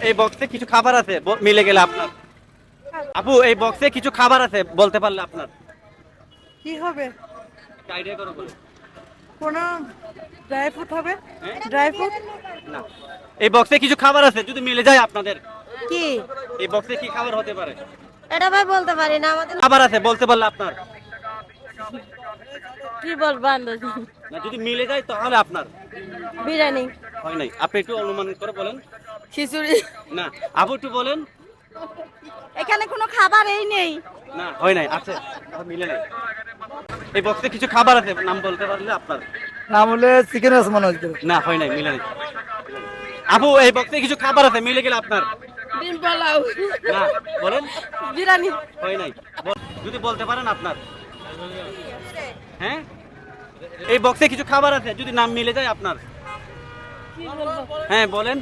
এই বক্সে কিছু খাবার আছে মিলে গেলে আপনার। আপু এই বক্সে কিছু খাবার আছে বলতে পারলে আপনার। কি হবে? আইডিয়া করো বলো। কোন ড্রাই ফ্রুট হবে? হ্যাঁ? Dry fruit? না, এই বক্সে কিছু খাবার আছে যদি মিলে যায় আপনাদের। কি এই বক্সে কি খাবার হতে পারে? এটা ভাই বলতে পারি না আমাদের। খাবার আছে বলতে পারলে আপনার। কি বলবো আন্দাজ? না, যদি মিলে যায় তাহলে আপনার। বিরিয়ানি, হয় নাই, আপনি একটু অনুমান করে বলেন। খিচুড়ি। না, আপু একটু বলেন। এখানে কোনো খাবারই নেই। না, হয় নাই, আছে, আর মিলে নাই। এই বক্সে কিছু খাবার আছে নাম বলতে পারলে আপনার। নাম হলে চিকেন আছে মনে হচ্ছে। না, হয় নাই, মিলে নাই। আপু এই বক্সে কিছু খাবার আছে মিলে গেলে আপনার। ডিম পোলাও, না, বলেন। বিরিয়ানি। হয় নাই, যদি বলতে পারেন আপনার। হ্যাঁ, এই বক্সে কিছু খাবার আছে যদি নাম মিলে যায় আপনার। কি বলবো? হ্যাঁ বলেন।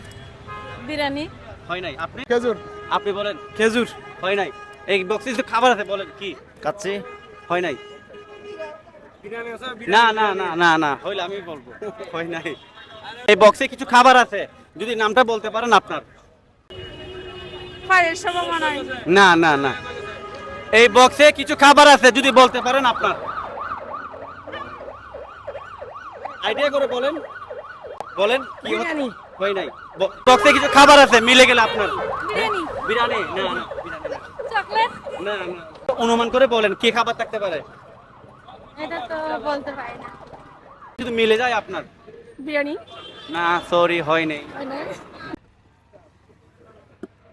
বিরিয়ানি, হয় নাই, আপনি খেজুর। আপনি বলেন। খেজুর। হয় নাই, এই বক্সে কিছু খাবার আছে বলেন কি। কাচ্চি। হয় নাই। না না না না না, হইলে আমি বলবো। হয় নাই। এই বক্সে কিছু খাবার আছে যদি নামটা বলতে পারেন আপনার। পায়ের সব মনে হয়। না না না, এই বক্সে কিছু খাবার আছে যদি বলতে পারেন আপনার। আইডিয়া করে বলেন, বলেন কি হতে- বিরিয়ানি। হয় নাই, বক্সে কিছু খাবার আছে মিলে গেলে আপনার। বিরিয়ানি, বিরিয়ানি? না না, বিরিয়ানি না। চকলেট। না না, অনুমান করে বলেন কি খাবার থাকতে পারে এটা তো বলতে পারি না। যদি মিলে যায় আপনার। বিরিয়ানি। না, সরি, হয় নাই।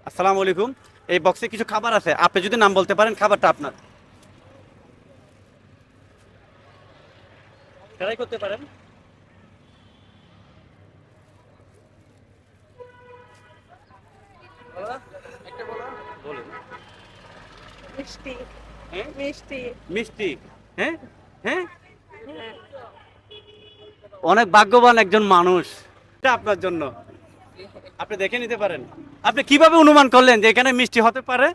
আসসালামু আলাইকুম, এই বক্সে কিছু খাবার আছে আপনি যদি নাম বলতে পারেন খাবারটা আপনার। ট্রাই করতে পারেন। বলেন। মিষ্টি, হ্যাঁ? মিষ্টি। মিষ্টি? হ্যাঁ হ্যাঁ, অনেক ভাগ্যবান একজন মানুষ। এটা আপনার জন্য, আপনি দেখে নিতে পারেন। আপনি কিভাবে অনুমান করলেন যে এখানে মিষ্টি হতে পারে?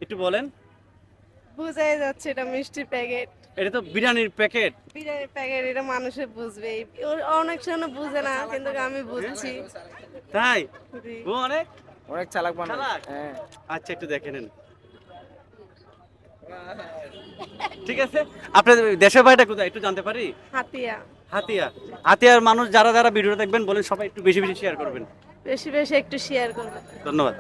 একটু বলেন। বুঝাই যাচ্ছে এটা মিষ্টির প্যাকেট, এটা তো বিরিয়ানির প্যাকেট। বিরিয়ানির প্যাকেট, এটা মানুষে বুঝবে। অনেক সময় বুঝে না, কিন্তু আমি বুঝছি। তাই? জি। ও অনেক অনেক চালাক মানুষ। চালাক? হ্যাঁ। আচ্ছা, একটু দেখে নেন। ঠিক আছে, আপনার দেশের বাড়িটা কোথায় একটু জানতে পারি? হাতিয়া। হাতিয়া। হাতিয়ার মানুষ যারা যারা ভিডিও দেখবেন বলেন সবাই একটু বেশি বেশি শেয়ার করবেন। বেশি বেশি একটু শেয়ার করবে। ধন্যবাদ।